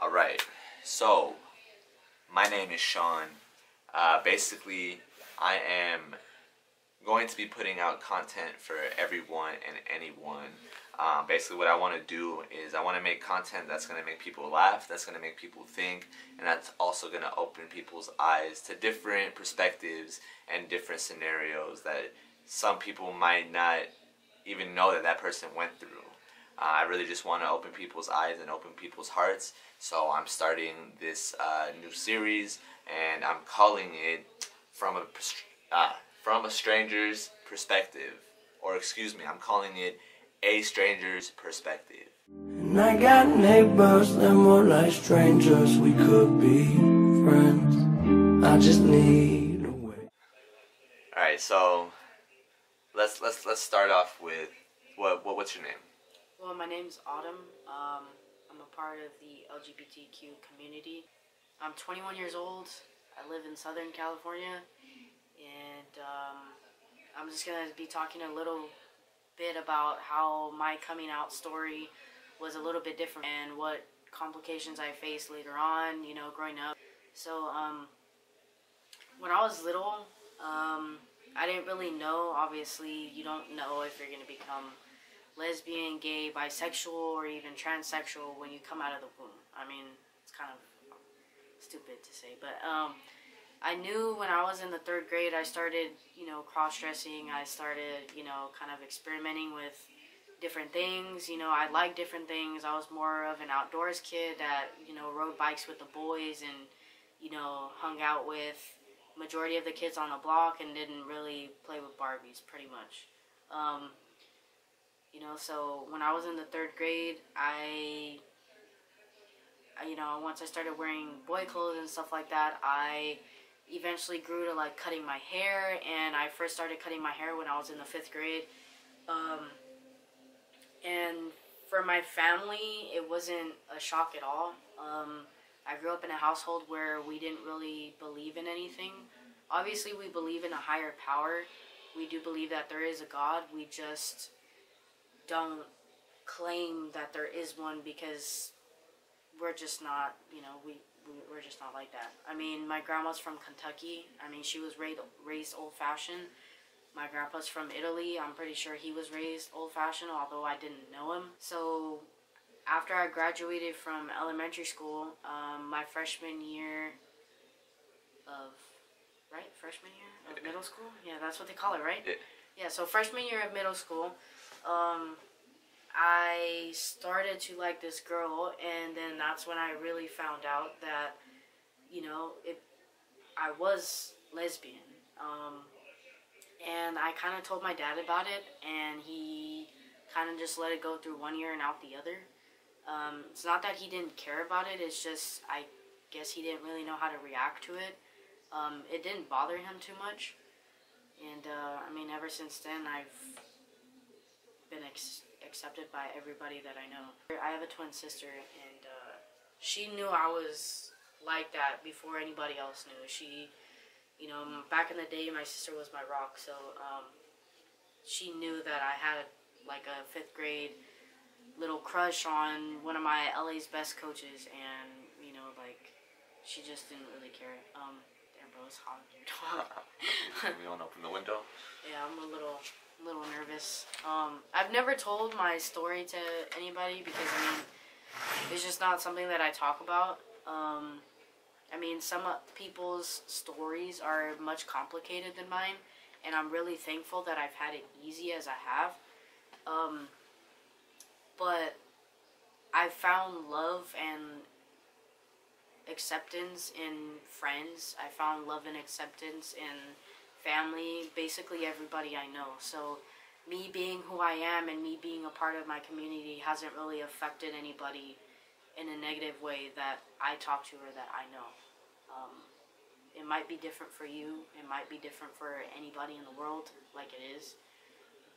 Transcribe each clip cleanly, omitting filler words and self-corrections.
Alright, so my name is Sean. Basically, I am going to be putting out content for everyone and anyone. Basically, what I want to do is I want to make content that's going to make people laugh, that's going to make people think, and that's also going to open people's eyes to different perspectives and different scenarios that some people might not even know that person went through. I really just want to open people's eyes and open people's hearts. So I'm starting this new series, and I'm calling it from a stranger's perspective, or excuse me, I'm calling it A Stranger's Perspective. And I got neighbors, they're more like strangers. We could be friends. I just need a way. All right, so let's start off with what's your name? Well, my name's Autumn. I'm a part of the LGBTQ community. I'm 21 years old. I live in Southern California, and I'm just going to be talking a little bit about how my coming out story was a little bit different and what complications I faced later on, growing up. So, when I was little, I didn't really know. Obviously, you don't know if you're going to become lesbian, gay, bisexual, or even transsexual when you come out of the womb. I mean, it's kind of stupid to say, but I knew when I was in the 3rd grade, I started, cross-dressing. I started, kind of experimenting with different things. I liked different things. I was more of an outdoors kid that, rode bikes with the boys and, hung out with majority of the kids on the block and didn't really play with Barbies, pretty much. So when I was in the 3rd grade, I once I started wearing boy clothes and stuff like that, I eventually grew to like cutting my hair, and I first started cutting my hair when I was in the 5th grade. And for my family, it wasn't a shock at all. I grew up in a household where we didn't really believe in anything. Obviously, we believe in a higher power. We do believe that there is a God. We just don't claim that there is one because we're just not, we're just not like that. I mean, my grandma's from Kentucky. I mean, she was raised old-fashioned. My grandpa's from Italy. I'm pretty sure he was raised old-fashioned, although I didn't know him. So after I graduated from elementary school, my freshman year of middle school? Yeah, that's what they call it, right? Yeah, so freshman year of middle school, I started to like this girl, and then that's when I really found out that, I was lesbian. And I kind of told my dad about it, and he kind of just let it go through one ear and out the other. It's not that he didn't care about it, it's just, I guess he didn't really know how to react to it. It didn't bother him too much, and, ever since then, I've been accepted by everybody that I know. I have a twin sister, and she knew I was like that before anybody else knew. She, back in the day, my sister was my rock, so she knew that I had like a 5th grade little crush on one of my LA's best coaches, and she just didn't really care. Damn, bro, it's hot in here. You want to open the window? Yeah, I'm a little nervous. I've never told my story to anybody because, it's just not something that I talk about. Some people's stories are much complicated than mine, and I'm really thankful that I've had it easy as I have. But I found love and acceptance in friends. I found love and acceptance in family, basically everybody I know. So me being who I am and me being a part of my community hasn't really affected anybody in a negative way that I talk to or that I know. It might be different for you. It might be different for anybody in the world, like it is.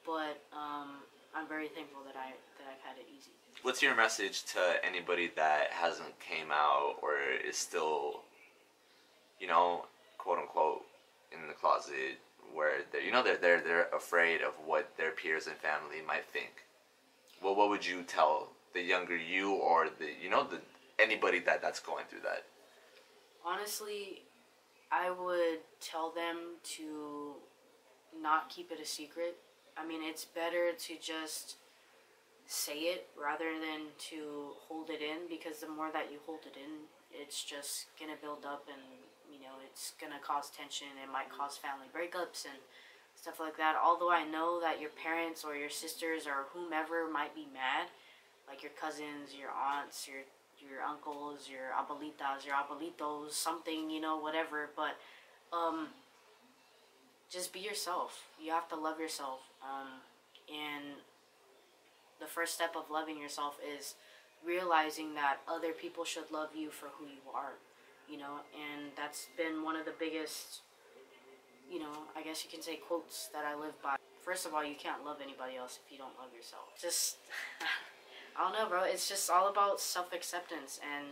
But I'm very thankful that I've had it easy. What's your message to anybody that hasn't came out or is still, quote unquote, in the closet, where they're afraid of what their peers and family might think? Well, what would you tell the younger you, or anybody that's going through that? Honestly, I would tell them to not keep it a secret. I mean, it's better to just say it rather than to hold it in, because the more that you hold it in, it's just gonna build up, and it's gonna cause tension. It might cause family breakups and stuff like that. Although I know that your parents or your sisters or whomever might be mad, like your cousins, your aunts, your uncles, your abuelitas, your abuelitos, something, whatever. But just be yourself. You have to love yourself. And the first step of loving yourself is realizing that other people should love you for who you are, and that's been one of the biggest, I guess you can say, quotes that I live by. First of all, you can't love anybody else if you don't love yourself. Just, I don't know, bro. It's just all about self-acceptance and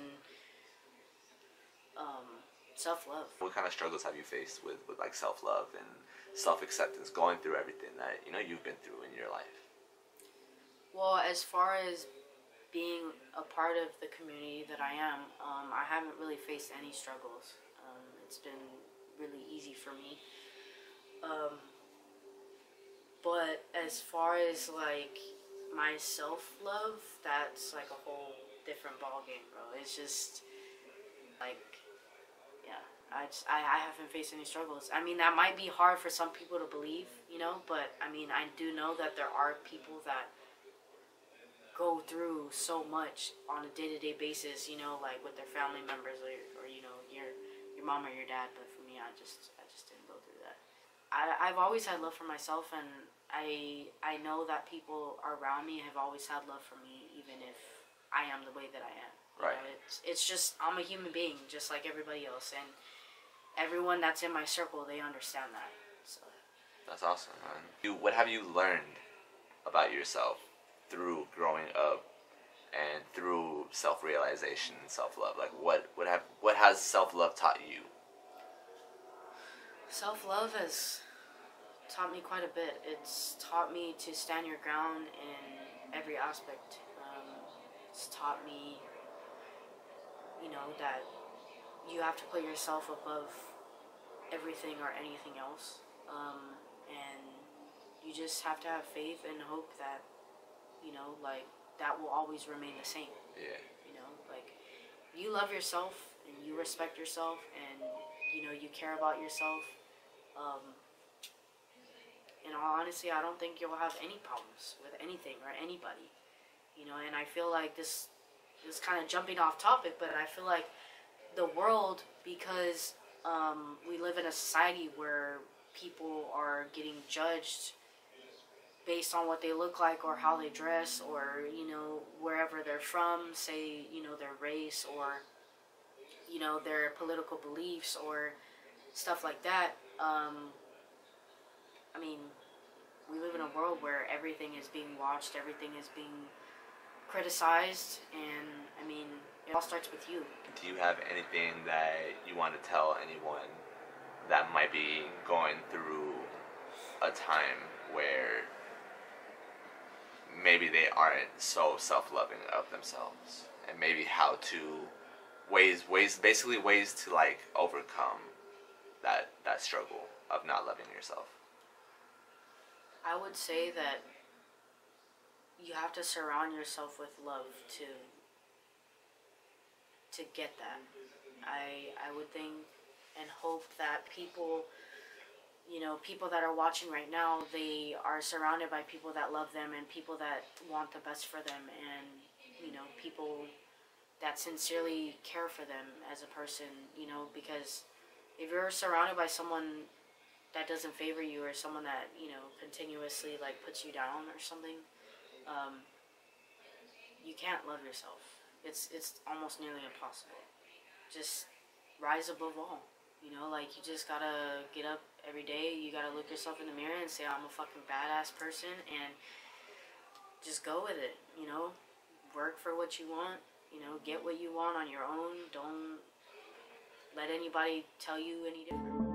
self-love. What kind of struggles have you faced with like self-love and self-acceptance, going through everything that you've been through in your life? Well, as far as being a part of the community that I am, I haven't really faced any struggles. It's been really easy for me. But as far as like my self-love, that's like a whole different ballgame, bro. It's just like, yeah, I haven't faced any struggles. I mean, that might be hard for some people to believe, but I mean, I do know that there are people that go through so much on a day-to-day basis, like with their family members or your mom or your dad. But for me, I just didn't go through that. I've always had love for myself, and I know that people around me have always had love for me, even if I am the way that I am. Right. It's just, I'm a human being just like everybody else, and everyone that's in my circle, they understand that. So that's awesome, man. What have you learned about yourself through growing up and through self-realization and self-love? Like what has self-love taught you? Self-love has taught me quite a bit. It's taught me to stand your ground in every aspect. It's taught me, that you have to put yourself above everything or anything else. And you just have to have faith and hope that, like, that will always remain the same. Yeah. Like, you love yourself and you respect yourself and, you care about yourself. In all honesty, I don't think you'll have any problems with anything or anybody. And I feel like this is kind of jumping off topic, but I feel like the world, because we live in a society where people are getting judged based on what they look like or how they dress or, wherever they're from, say, their race or, their political beliefs or stuff like that. I mean, we live in a world where everything is being watched, everything is being criticized, and, I mean, it all starts with you. Do you have anything that you want to tell anyone that might be going through a time where maybe they aren't so self-loving of themselves, and maybe how to ways to like overcome that struggle of not loving yourself? I would say that you have to surround yourself with love to get that. I would think and hope that people that are watching right now, they are surrounded by people that love them and people that want the best for them, and people that sincerely care for them as a person, because if you're surrounded by someone that doesn't favor you or someone that, continuously like puts you down or something, you can't love yourself. It's almost nearly impossible. Just rise above all. Like, you just gotta get up every day. You gotta look yourself in the mirror and say, I'm a fucking badass person, and just go with it. Work for what you want. Get what you want on your own. Don't let anybody tell you any different.